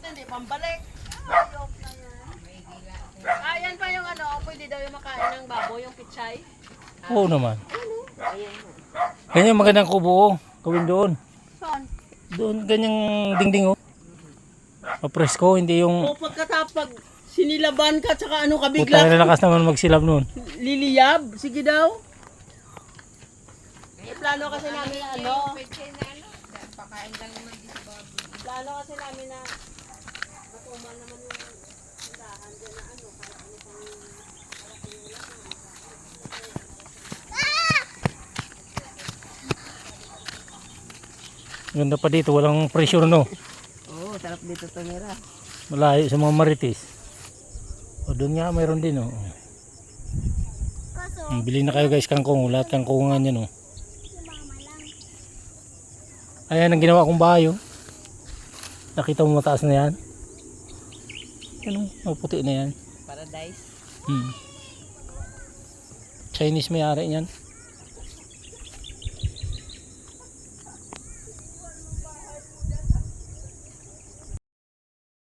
hindi pambalik. Ayan pa yung ano, pwede daw yung makain ng baboy, yung pichay. Oo naman. Ganyan magandang kubo. Gawin doon. Saan? Doon ganyang dingding oh. Presko, hindi yung O pagkatapag sinilaban ka, tsaka ano ka puta bigla na lakas naman magsilab noon. liliyab. Sige daw. Plano kasi namin na ano. Plano kasi namin na matuman naman yung tindahan dyan na ano. Para ano pang Ganda pa dito, walang pressure no. Oo, sarap dito tumira. Malayo sa mga marites. O doon nga mayroon din oh. Bili na kayo guys kangkong, lahat kangkongan yan oh. Ayan ang ginawa kong bahay oh. Nakita mo mataas na yan? Ano, puti na yan. Paradise. Chinese may-ari yan.